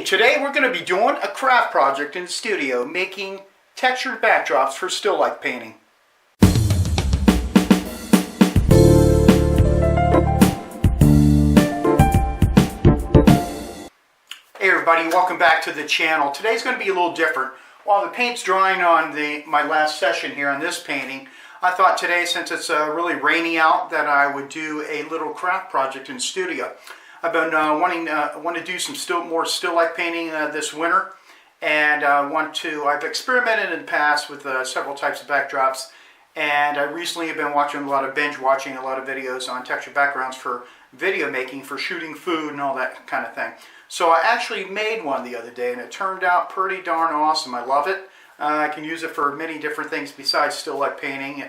Today we're going to be doing a craft project in the studio, making textured backdrops for still life painting. Hey everybody, welcome back to the channel. Today's going to be a little different. While the paint's drying on my last session here on this painting, I thought today, since it's really rainy out, that I would do a little craft project in the studio. I've been wanting to do some more still life painting this winter, and I've experimented in the past with several types of backdrops, and I recently have been binge watching a lot of videos on textured backgrounds for video making, for shooting food and all that kind of thing. So I actually made one the other day, and it turned out pretty darn awesome. I love it. I can use it for many different things besides still life painting,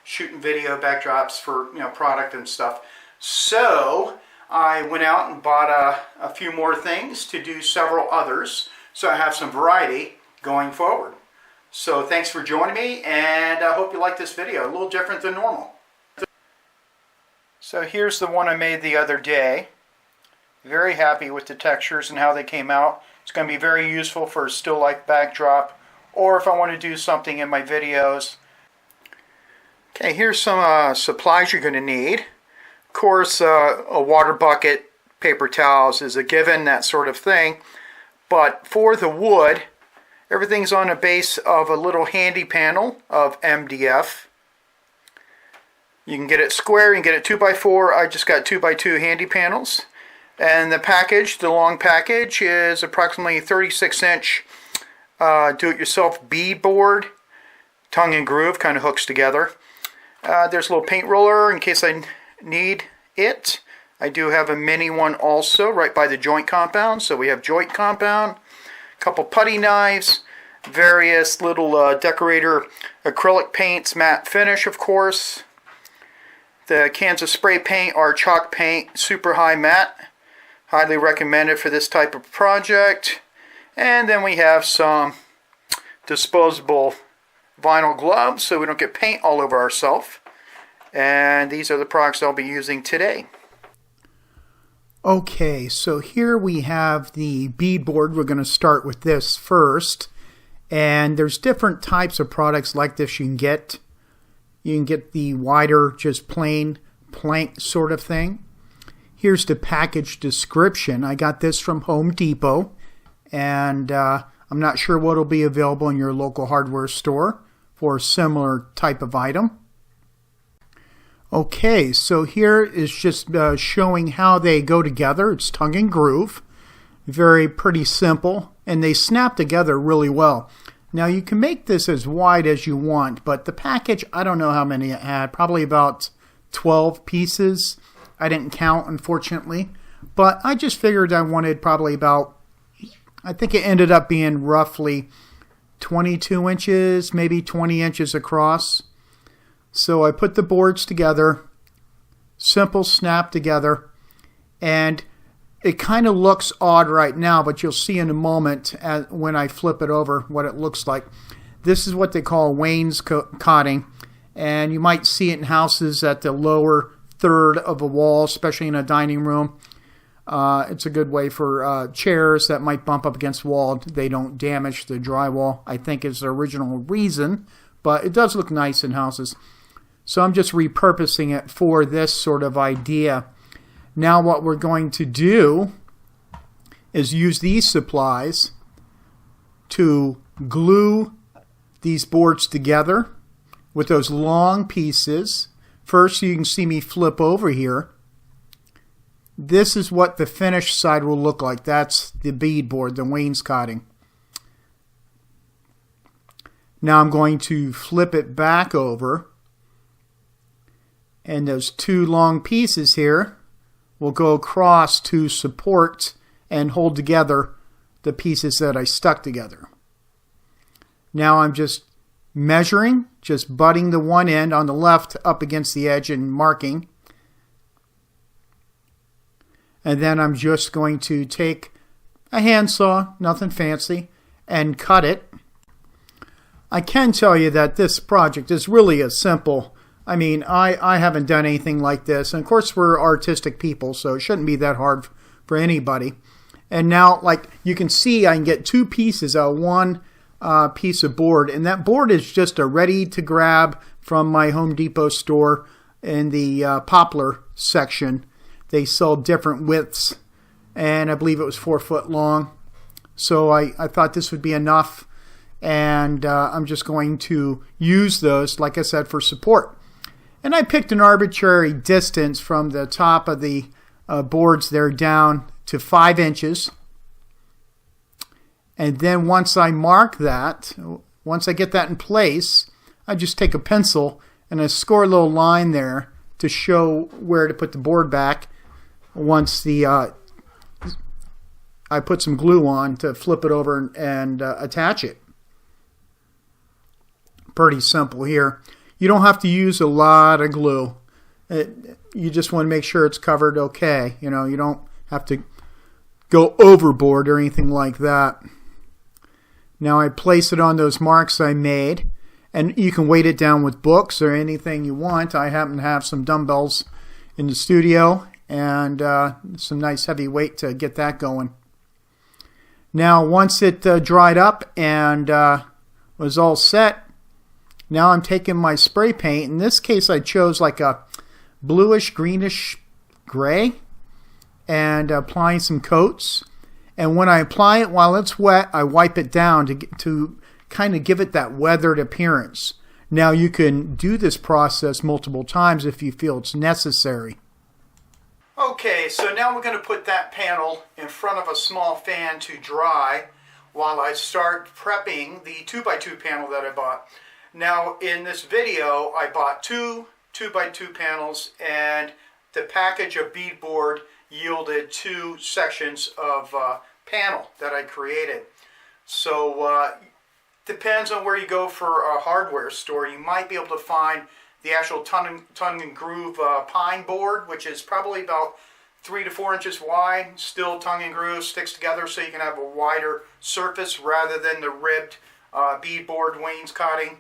shooting video backdrops for product and stuff. So I went out and bought a few more things to do several others, so I have some variety going forward. So thanks for joining me, and I hope you like this video. A little different than normal. So here's the one I made the other day. Very happy with the textures and how they came out. It's going to be very useful for a still life backdrop, or if I want to do something in my videos. Okay, here's some supplies you're going to need. Of course, a water bucket, paper towels is a given, that sort of thing. But for the wood, everything's on a base of a little handy panel of MDF. You can get it square, you can get it 2x4. I just got 2x2 handy panels. And the package, the long package, is approximately 36-inch do-it-yourself beadboard. Tongue and groove, kind of hooks together. There's a little paint roller in case I need it. I do have a mini one also right by the joint compound. So we have joint compound, a couple putty knives, various little decorator acrylic paints, matte finish of course. The cans of spray paint are chalk paint, super high matte. Highly recommended for this type of project. And then we have some disposable vinyl gloves so we don't get paint all over ourselves. And these are the products I'll be using today. Okay, so here we have the beadboard. We're going to start with this first. And there's different types of products like this you can get. You can get the wider, just plain plank sort of thing. Here's the package description. I got this from Home Depot. And I'm not sure what will be available in your local hardware store for a similar type of item. Okay, so here is just showing how they go together. It's tongue and groove. Very pretty simple. And they snap together really well. Now you can make this as wide as you want, but the package, I don't know how many it had. Probably about 12 pieces. I didn't count, unfortunately. But I just figured I wanted probably about, I think it ended up being roughly 22 inches, maybe 20 inches across. So I put the boards together, simple snap together, and it kind of looks odd right now, but you'll see in a moment when I flip it over what it looks like. This is what they call wainscoting, and you might see it in houses at the lower third of a wall, especially in a dining room. It's a good way for chairs that might bump up against the wall. They don't damage the drywall, I think is the original reason, but it does look nice in houses. So I'm just repurposing it for this sort of idea. Now what we're going to do is use these supplies to glue these boards together with those long pieces. First, you can see me flip over here. This is what the finished side will look like. That's the beadboard, the wainscoting. Now I'm going to flip it back over. And those two long pieces here will go across to support and hold together the pieces that I stuck together. Now I'm just measuring, just butting the one end on the left up against the edge and marking. And then I'm just going to take a handsaw, nothing fancy, and cut it. I can tell you that this project is really a simple. I mean, I haven't done anything like this. And of course, we're artistic people, so it shouldn't be that hard for anybody. And now, like you can see, I can get two pieces out of one piece of board. And that board is just a ready to grab from my Home Depot store in the poplar section. They sell different widths, and I believe it was 4 foot long. So I thought this would be enough, and I'm just going to use those, like I said, for support. And I picked an arbitrary distance from the top of the boards there down to 5 inches. And then once I mark that, once I get that in place, I just take a pencil and I score a little line there to show where to put the board back once the I put some glue on to flip it over and attach it. Pretty simple here. You don't have to use a lot of glue. You just want to make sure it's covered okay. You know, you don't have to go overboard or anything like that. Now I place it on those marks I made, and you can weight it down with books or anything you want. I happen to have some dumbbells in the studio and some nice heavy weight to get that going. Now once it dried up and was all set, now I'm taking my spray paint. In this case I chose like a bluish greenish gray and applying some coats. And when I apply it while it's wet, I wipe it down to kind of give it that weathered appearance. Now you can do this process multiple times if you feel it's necessary. Okay, so now we're going to put that panel in front of a small fan to dry while I start prepping the 2x2 panel that I bought. Now in this video I bought two 2x2 panels, and the package of beadboard yielded 2 sections of panel that I created. So depends on where you go for a hardware store. You might be able to find the actual tongue and groove pine board, which is probably about 3 to 4 inches wide, still tongue and groove, sticks together so you can have a wider surface rather than the ribbed beadboard wainscoting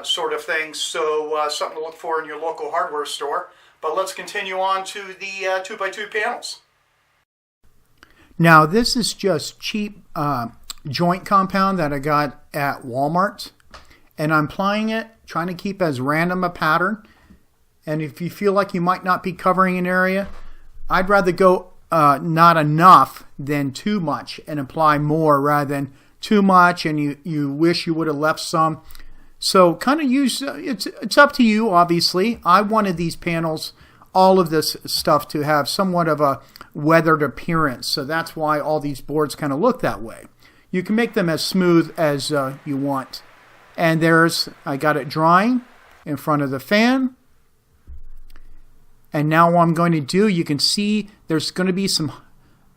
sort of thing. So something to look for in your local hardware store. But let's continue on to the 2x2 panels. Now this is just cheap joint compound that I got at Walmart, and I'm applying it, trying to keep as random a pattern. And if you feel like you might not be covering an area, I'd rather go not enough than too much and apply more rather than too much and you wish you would have left some. So kind of use, it's up to you obviously. I wanted these panels, all of this stuff, to have somewhat of a weathered appearance. So that's why all these boards kind of look that way. You can make them as smooth as you want. And I got it drying in front of the fan. And now what I'm going to do, you can see there's going to be some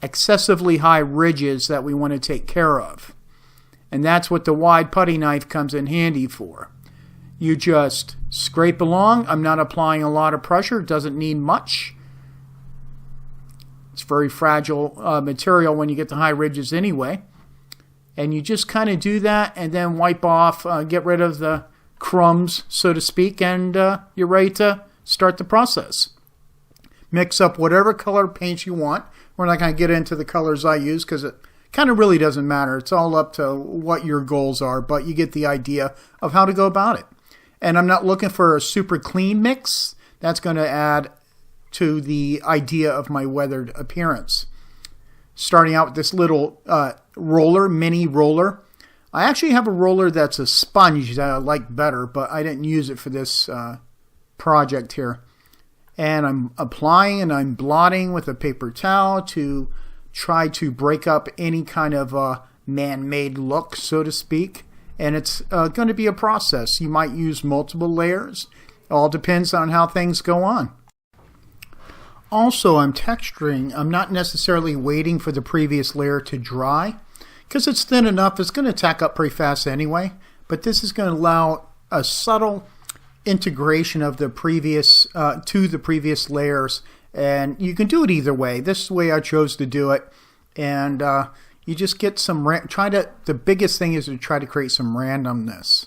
excessively high ridges that we want to take care of. And that's what the wide putty knife comes in handy for. You just scrape along. I'm not applying a lot of pressure. It doesn't need much. It's very fragile material when you get the high ridges anyway. And you just kind of do that and then wipe off, get rid of the crumbs, so to speak, and you're ready to start the process. Mix up whatever color paint you want. We're not going to get into the colors I use because it kind of really doesn't matter. It's all up to what your goals are, but you get the idea of how to go about it. And I'm not looking for a super clean mix. That's going to add to the idea of my weathered appearance. Starting out with this little roller, mini roller. I actually have a roller that's a sponge that I like better, but I didn't use it for this project here. And I'm applying and I'm blotting with a paper towel to try to break up any kind of man-made look, so to speak. And it's going to be a process. You might use multiple layers. It all depends on how things go on. Also, I'm texturing. I'm not necessarily waiting for the previous layer to dry because it's thin enough. It's going to tack up pretty fast anyway. But this is going to allow a subtle integration of the previous to the previous layers. And you can do it either way. This is the way I chose to do it. And you just get some, the biggest thing is to try to create some randomness.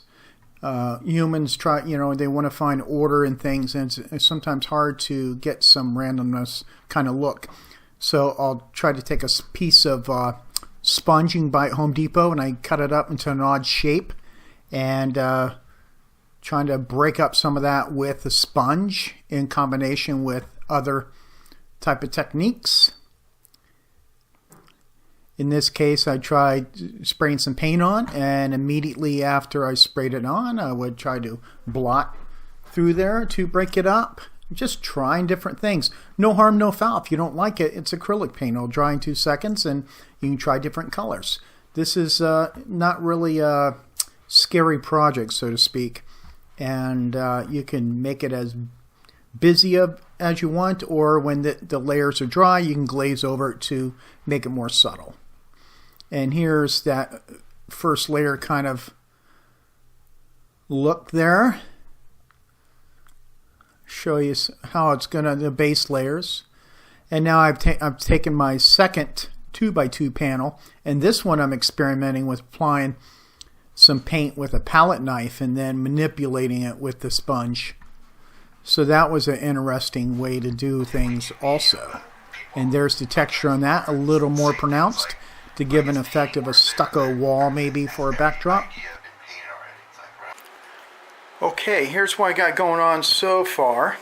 Humans they want to find order in things, and it's sometimes hard to get some randomness kind of look. So I'll try to take a piece of sponge you can buy at Home Depot, and I cut it up into an odd shape, and trying to break up some of that with the sponge in combination with other type of techniques. In this case, I tried spraying some paint on, and immediately after I sprayed it on, I would try to blot through there to break it up. Just trying different things. No harm, no foul. If you don't like it, it's acrylic paint. It'll dry in 2 seconds, and you can try different colors. This is not really a scary project, so to speak. And you can make it as busy as you want, or when the layers are dry, you can glaze over it to make it more subtle. And here's that first layer kind of look there. Show you how it's gonna, the base layers. And now I've taken my second 2x2 panel, and this one I'm experimenting with applying some paint with a palette knife and then manipulating it with the sponge. So that was an interesting way to do things also. And there's the texture on that, a little more pronounced, to give an effect of a stucco wall maybe for a backdrop. Okay, here's what I got going on so far.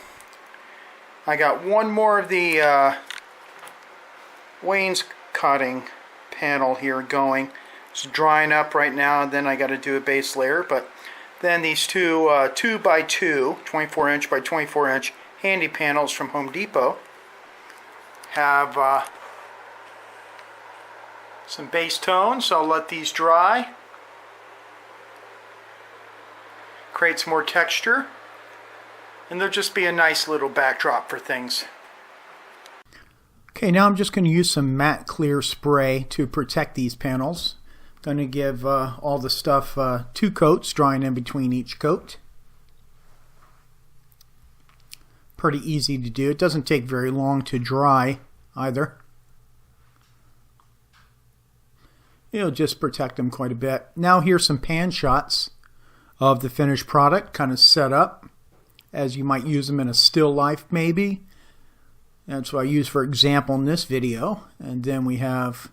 I got one more of the wainscoting panel here going. It's drying up right now, and then I got to do a base layer. But then these two 2x2, 24 inch by 24 inch handy panels from Home Depot have some base tones, so I'll let these dry. Create some more texture, and they'll just be a nice little backdrop for things. Okay, now I'm just going to use some matte clear spray to protect these panels. Going to give all the stuff 2 coats, drying in between each coat. Pretty easy to do. It doesn't take very long to dry either. It'll just protect them quite a bit. Now here's some pan shots of the finished product, kind of set up as you might use them in a still life maybe. That's what I use for example in this video. And then we have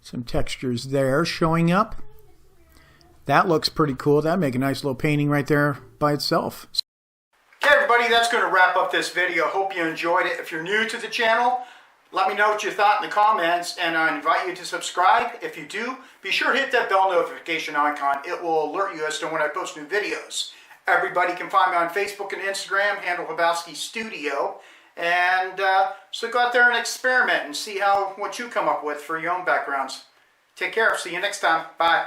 some textures there showing up. That looks pretty cool. That'd make a nice little painting right there by itself. Okay everybody, that's going to wrap up this video. Hope you enjoyed it. If you're new to the channel, let me know what you thought in the comments, and I invite you to subscribe. If you do, be sure to hit that bell notification icon. It will alert you as to when I post new videos. Everybody can find me on Facebook and Instagram, handle habowskistudio. And so go out there and experiment and see what you come up with for your own backgrounds. Take care. See you next time. Bye.